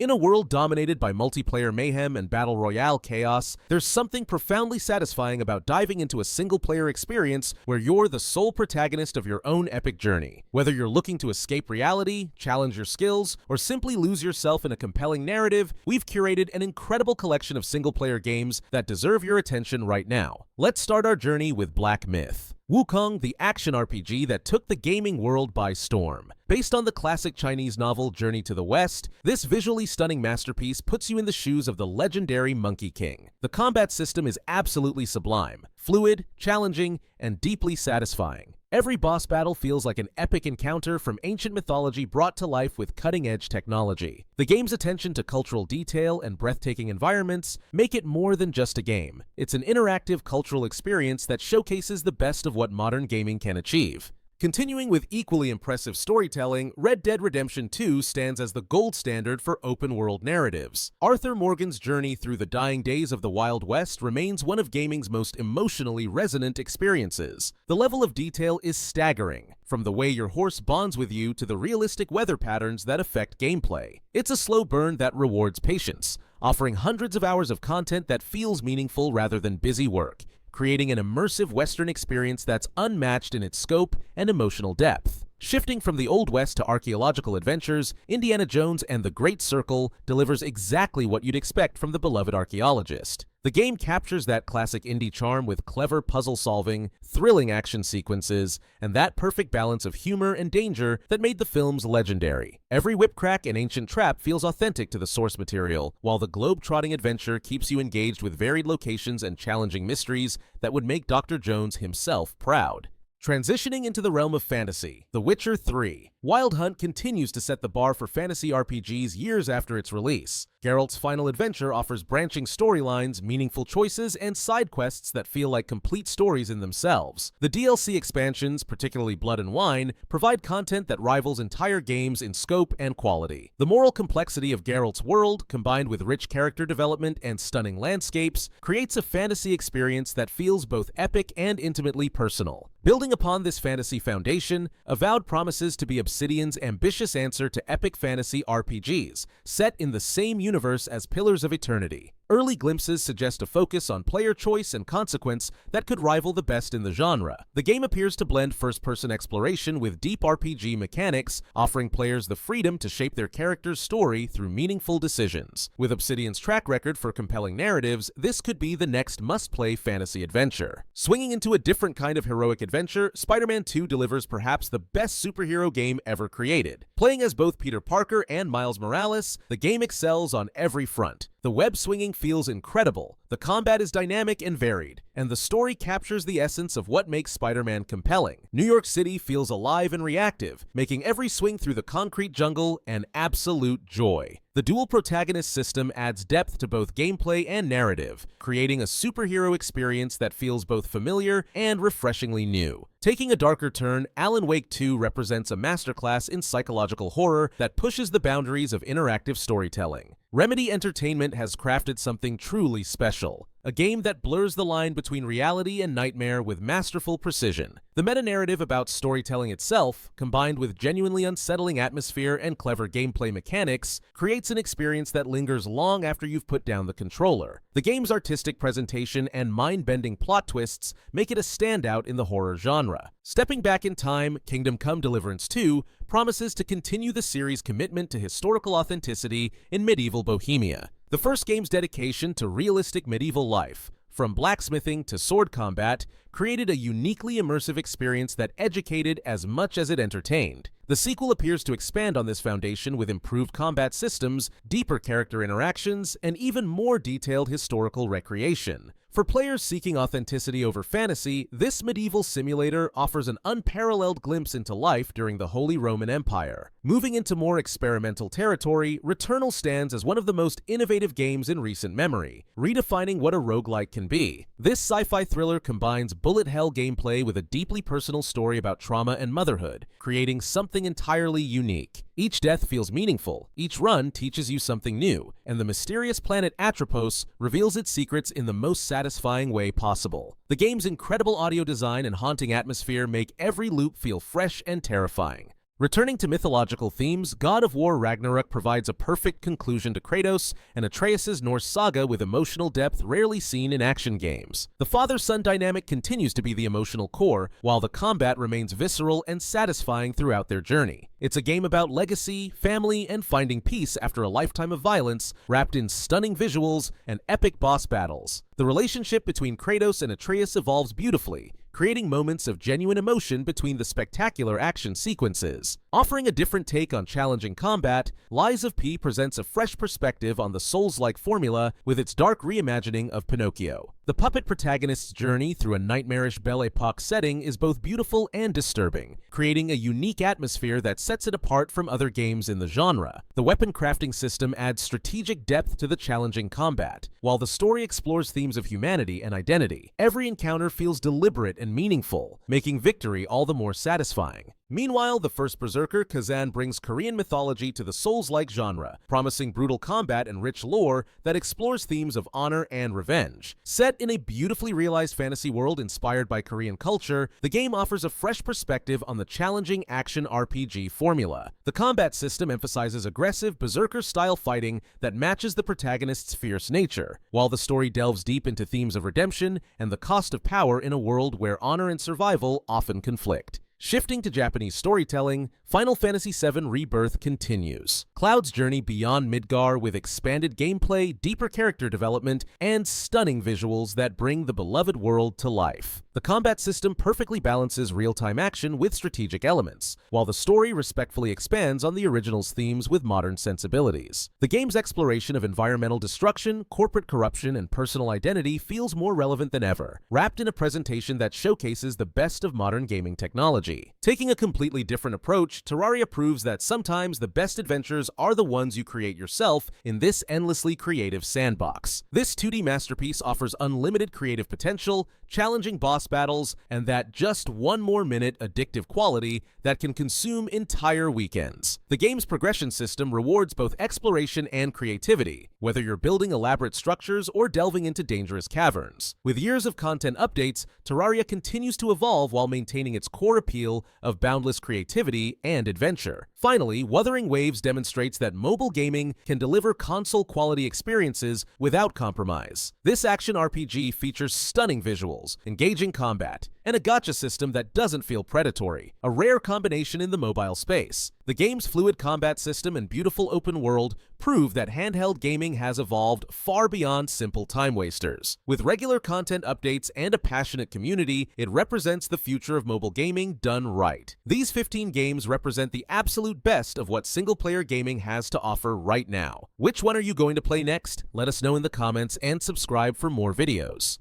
In a world dominated by multiplayer mayhem and battle royale chaos, there's something profoundly satisfying about diving into a single-player experience where you're the sole protagonist of your own epic journey. Whether you're looking to escape reality, challenge your skills, or simply lose yourself in a compelling narrative, we've curated an incredible collection of single-player games that deserve your attention right now. Let's start our journey with Black Myth. Wukong, the action RPG that took the gaming world by storm. Based on the classic Chinese novel Journey to the West, this visually stunning masterpiece puts you in the shoes of the legendary Monkey King. The combat system is absolutely sublime, fluid, challenging, and deeply satisfying. Every boss battle feels like an epic encounter from ancient mythology brought to life with cutting-edge technology. The game's attention to cultural detail and breathtaking environments make it more than just a game. It's an interactive cultural experience that showcases the best of what modern gaming can achieve. Continuing with equally impressive storytelling, Red Dead Redemption 2 stands as the gold standard for open-world narratives. Arthur Morgan's journey through the dying days of the Wild West remains one of gaming's most emotionally resonant experiences. The level of detail is staggering, from the way your horse bonds with you to the realistic weather patterns that affect gameplay. It's a slow burn that rewards patience, offering hundreds of hours of content that feels meaningful rather than busy work, creating an immersive Western experience that's unmatched in its scope and emotional depth. Shifting from the Old West to archaeological adventures, Indiana Jones and the Great Circle delivers exactly what you'd expect from the beloved archaeologist. The game captures that classic indie charm with clever puzzle solving, thrilling action sequences, and that perfect balance of humor and danger that made the films legendary. Every whipcrack and ancient trap feels authentic to the source material, while the globe-trotting adventure keeps you engaged with varied locations and challenging mysteries that would make Dr. Jones himself proud. Transitioning into the realm of fantasy, The Witcher 3. Wild Hunt continues to set the bar for fantasy RPGs years after its release. Geralt's final adventure offers branching storylines, meaningful choices, and side quests that feel like complete stories in themselves. The DLC expansions, particularly Blood and Wine, provide content that rivals entire games in scope and quality. The moral complexity of Geralt's world, combined with rich character development and stunning landscapes, creates a fantasy experience that feels both epic and intimately personal. Building upon this fantasy foundation, Avowed promises to be Obsidian's ambitious answer to epic fantasy RPGs, set in the same universe as Pillars of Eternity. Early glimpses suggest a focus on player choice and consequence that could rival the best in the genre. The game appears to blend first-person exploration with deep RPG mechanics, offering players the freedom to shape their character's story through meaningful decisions. With Obsidian's track record for compelling narratives, this could be the next must-play fantasy adventure. Swinging into a different kind of heroic adventure, Spider-Man 2 delivers perhaps the best superhero game ever created. Playing as both Peter Parker and Miles Morales, the game excels on every front. The web swinging feels incredible, the combat is dynamic and varied, and the story captures the essence of what makes Spider-Man compelling. New York City feels alive and reactive, making every swing through the concrete jungle an absolute joy. The dual protagonist system adds depth to both gameplay and narrative, creating a superhero experience that feels both familiar and refreshingly new. Taking a darker turn, Alan Wake 2 represents a masterclass in psychological horror that pushes the boundaries of interactive storytelling. Remedy Entertainment has crafted something truly special, a game that blurs the line between reality and nightmare with masterful precision. The meta-narrative about storytelling itself, combined with genuinely unsettling atmosphere and clever gameplay mechanics, creates an experience that lingers long after you've put down the controller. The game's artistic presentation and mind-bending plot twists make it a standout in the horror genre. Stepping back in time, Kingdom Come Deliverance 2 promises to continue the series' commitment to historical authenticity in medieval Bohemia. The first game's dedication to realistic medieval life, from blacksmithing to sword combat, created a uniquely immersive experience that educated as much as it entertained. The sequel appears to expand on this foundation with improved combat systems, deeper character interactions, and even more detailed historical recreation. For players seeking authenticity over fantasy, this medieval simulator offers an unparalleled glimpse into life during the Holy Roman Empire. Moving into more experimental territory, Returnal stands as one of the most innovative games in recent memory, redefining what a roguelike can be. This sci-fi thriller combines bullet hell gameplay with a deeply personal story about trauma and motherhood, creating something entirely unique. Each death feels meaningful, each run teaches you something new, and the mysterious planet Atropos reveals its secrets in the most satisfying way possible. The game's incredible audio design and haunting atmosphere make every loop feel fresh and terrifying. Returning to mythological themes, God of War Ragnarök provides a perfect conclusion to Kratos and Atreus' Norse saga with emotional depth rarely seen in action games. The father-son dynamic continues to be the emotional core, while the combat remains visceral and satisfying throughout their journey. It's a game about legacy, family, and finding peace after a lifetime of violence, wrapped in stunning visuals and epic boss battles. The relationship between Kratos and Atreus evolves beautifully, creating moments of genuine emotion between the spectacular action sequences. Offering a different take on challenging combat, Lies of P presents a fresh perspective on the Souls-like formula with its dark reimagining of Pinocchio. The puppet protagonist's journey through a nightmarish Belle Epoque setting is both beautiful and disturbing, creating a unique atmosphere that sets it apart from other games in the genre. The weapon crafting system adds strategic depth to the challenging combat, while the story explores themes of humanity and identity. Every encounter feels deliberate and meaningful, making victory all the more satisfying. Meanwhile, the first Berserker, Khazan, brings Korean mythology to the Souls-like genre, promising brutal combat and rich lore that explores themes of honor and revenge. Set in a beautifully realized fantasy world inspired by Korean culture, the game offers a fresh perspective on the challenging action RPG formula. The combat system emphasizes aggressive, Berserker-style fighting that matches the protagonist's fierce nature, while the story delves deep into themes of redemption and the cost of power in a world where honor and survival often conflict. Shifting to Japanese storytelling, Final Fantasy VII Rebirth continues. Cloud's journey beyond Midgar with expanded gameplay, deeper character development, and stunning visuals that bring the beloved world to life. The combat system perfectly balances real-time action with strategic elements, while the story respectfully expands on the original's themes with modern sensibilities. The game's exploration of environmental destruction, corporate corruption, and personal identity feels more relevant than ever, wrapped in a presentation that showcases the best of modern gaming technology. Taking a completely different approach, Terraria proves that sometimes the best adventures are the ones you create yourself in this endlessly creative sandbox. This 2D masterpiece offers unlimited creative potential, challenging boss battles, and that just one more minute addictive quality that can consume entire weekends. The game's progression system rewards both exploration and creativity, whether you're building elaborate structures or delving into dangerous caverns. With years of content updates, Terraria continues to evolve while maintaining its core appeal of boundless creativity and adventure. Finally, Wuthering Waves demonstrates that mobile gaming can deliver console-quality experiences without compromise. This action RPG features stunning visuals, engaging combat, and a gacha system that doesn't feel predatory, a rare combination in the mobile space. The game's fluid combat system and beautiful open world prove that handheld gaming has evolved far beyond simple time wasters. With regular content updates and a passionate community, it represents the future of mobile gaming done right. These 15 games represent the absolute best of what single-player gaming has to offer right now. Which one are you going to play next? Let us know in the comments and subscribe for more videos.